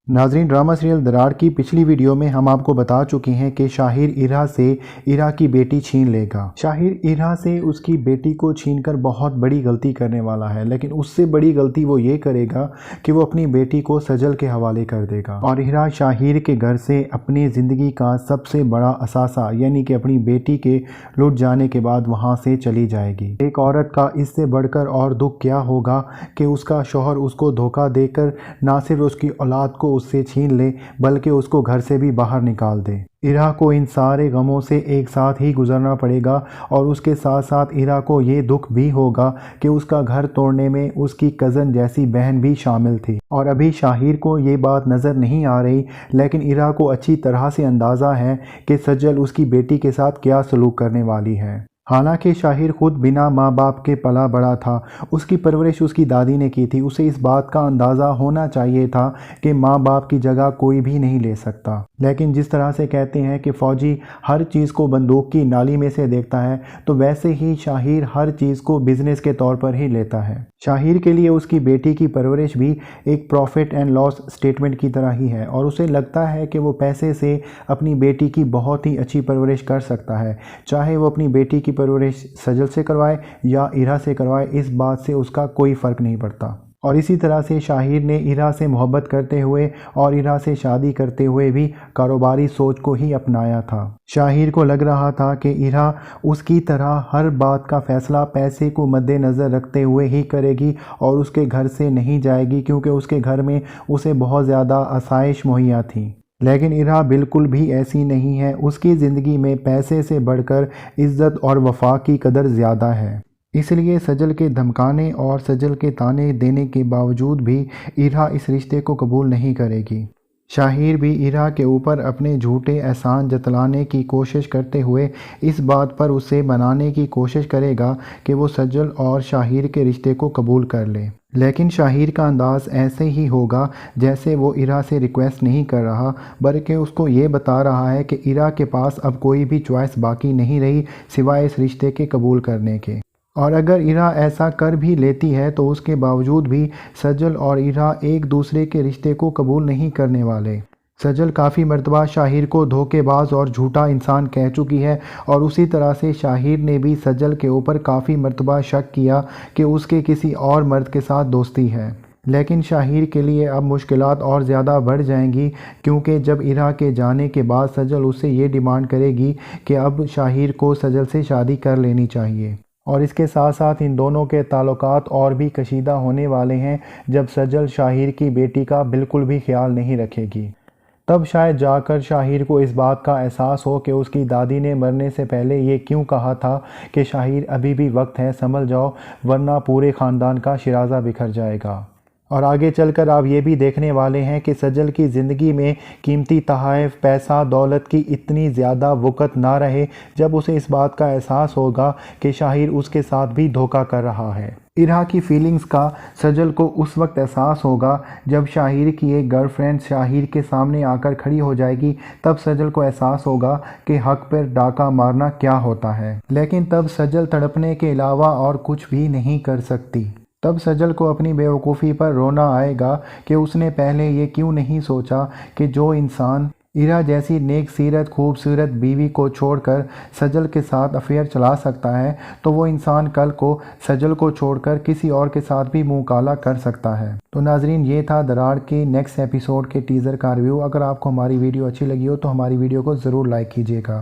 ناظرین، drama serial دراڑ کی پچھلی ویڈیو میں ہم آپ کو بتا چکے ہیں کہ شاہیر ایرا سے ایرا کی بیٹی چھین لے گا۔ شاہیر ایرا سے اس کی بیٹی کو چھین کر بہت بڑی غلطی کرنے والا ہے، لیکن اس سے بڑی غلطی وہ یہ کرے گا کہ وہ اپنی بیٹی کو سجل کے حوالے کر دے گا، اور ایرا شاہیر کے گھر سے اپنی زندگی کا سب سے بڑا اثاثہ یعنی کہ اپنی بیٹی کے لٹ جانے کے بعد وہاں سے چلی جائے گی۔ ایک عورت کا اس سے بڑھ کر اور دکھ کیا ہوگا کہ اس کا شوہر اس کو دھوکہ دے کر نہ صرف اس کی اولاد کو اس سے چھین لے بلکہ اس کو گھر سے بھی باہر نکال دے۔ ایرا کو ان سارے غموں سے ایک ساتھ ہی گزرنا پڑے گا، اور اس کے ساتھ ساتھ ایرا کو یہ دکھ بھی ہوگا کہ اس کا گھر توڑنے میں اس کی کزن جیسی بہن بھی شامل تھی، اور ابھی شاہیر کو یہ بات نظر نہیں آ رہی، لیکن ایرا کو اچھی طرح سے اندازہ ہے کہ سجل اس کی بیٹی کے ساتھ کیا سلوک کرنے والی ہے۔ حالانکہ شاہیر خود بنا ماں باپ کے پلا بڑا تھا، اس کی پرورش اس کی دادی نے کی تھی، اسے اس بات کا اندازہ ہونا چاہیے تھا کہ ماں باپ کی جگہ کوئی بھی نہیں لے سکتا، لیکن جس طرح سے کہتے ہیں کہ فوجی ہر چیز کو بندوق کی نالی میں سے دیکھتا ہے، تو ویسے ہی شاہیر ہر چیز کو بزنس کے طور پر ہی لیتا ہے۔ شاہیر کے لیے اس کی بیٹی کی پرورش بھی ایک پروفٹ اینڈ لاس اسٹیٹمنٹ کی طرح ہی ہے، اور اسے لگتا ہے کہ وہ پیسے سے اپنی بیٹی کی بہت ہی اچھی پرورش کر سکتا ہے، چاہے وہ اپنی بیٹی کی پرورش سجل سے کروائے یا ایرا سے کروائے، اس بات سے اس کا کوئی فرق نہیں پڑتا۔ اور اسی طرح سے شاہیر نے ایرا سے محبت کرتے ہوئے اور ایرا سے شادی کرتے ہوئے بھی کاروباری سوچ کو ہی اپنایا تھا۔ شاہیر کو لگ رہا تھا کہ ایرا اس کی طرح ہر بات کا فیصلہ پیسے کو مد نظر رکھتے ہوئے ہی کرے گی اور اس کے گھر سے نہیں جائے گی، کیونکہ اس کے گھر میں اسے بہت زیادہ آسائش مہیا تھی۔ لیکن ایرا بالکل بھی ایسی نہیں ہے، اس کی زندگی میں پیسے سے بڑھ کر عزت اور وفا کی قدر زیادہ ہے۔ اس لیے سجل کے دھمکانے اور سجل کے طعنے دینے کے باوجود بھی ایرا اس رشتے کو قبول نہیں کرے گی۔ شاہیر بھی ایرا کے اوپر اپنے جھوٹے احسان جتلانے کی کوشش کرتے ہوئے اس بات پر اسے منانے کی کوشش کرے گا کہ وہ سجل اور شاہیر کے رشتے کو قبول کر لے، لیکن شاہیر کا انداز ایسے ہی ہوگا جیسے وہ ایرا سے ریکویسٹ نہیں کر رہا، بلکہ اس کو یہ بتا رہا ہے کہ ایرا کے پاس اب کوئی بھی چوائس باقی نہیں رہی سوائے اس رشتے کے قبول کرنے کے، اور اگر ایرا ایسا کر بھی لیتی ہے تو اس کے باوجود بھی سجل اور ایرا ایک دوسرے کے رشتے کو قبول نہیں کرنے والے۔ سجل کافی مرتبہ شاہیر کو دھوکے باز اور جھوٹا انسان کہہ چکی ہے، اور اسی طرح سے شاہیر نے بھی سجل کے اوپر کافی مرتبہ شک کیا کہ اس کے کسی اور مرد کے ساتھ دوستی ہے۔ لیکن شاہیر کے لیے اب مشکلات اور زیادہ بڑھ جائیں گی، کیونکہ جب ایرا کے جانے کے بعد سجل اس سے یہ ڈیمانڈ کرے گی کہ اب شاہیر کو سجل سے شادی کر لینی چاہیے، اور اس کے ساتھ ساتھ ان دونوں کے تعلقات اور بھی کشیدہ ہونے والے ہیں جب سجل شاہیر کی بیٹی کا بالکل بھی خیال نہیں رکھے گی۔ تب شاید جا کر شاہیر کو اس بات کا احساس ہو کہ اس کی دادی نے مرنے سے پہلے یہ کیوں کہا تھا کہ شاہیر ابھی بھی وقت ہے، سنبھل جاؤ ورنہ پورے خاندان کا شیرازہ بکھر جائے گا۔ اور آگے چل کر آپ یہ بھی دیکھنے والے ہیں کہ سجل کی زندگی میں قیمتی تحائف، پیسہ، دولت کی اتنی زیادہ وقت نہ رہے جب اسے اس بات کا احساس ہوگا کہ شاہیر اس کے ساتھ بھی دھوکہ کر رہا ہے۔ ایرا کی فیلنگز کا سجل کو اس وقت احساس ہوگا جب شاہیر کی ایک گرل فرینڈ شاہیر کے سامنے آ کر کھڑی ہو جائے گی، تب سجل کو احساس ہوگا کہ حق پر ڈاکہ مارنا کیا ہوتا ہے، لیکن تب سجل تڑپنے کے علاوہ اور کچھ بھی نہیں کر سکتی۔ تب سجل کو اپنی بیوقوفی پر رونا آئے گا کہ اس نے پہلے یہ کیوں نہیں سوچا کہ جو انسان ایرا جیسی نیک سیرت خوبصورت بیوی کو چھوڑ کر سجل کے ساتھ افیئر چلا سکتا ہے، تو وہ انسان کل کو سجل کو چھوڑ کر کسی اور کے ساتھ بھی منہ کالا کر سکتا ہے۔ تو ناظرین، یہ تھا دراڑ کے نیکسٹ ایپیسوڈ کے ٹیزر کا ریویو۔ اگر آپ کو ہماری ویڈیو اچھی لگی ہو تو ہماری ویڈیو کو ضرور لائک کیجیے گا۔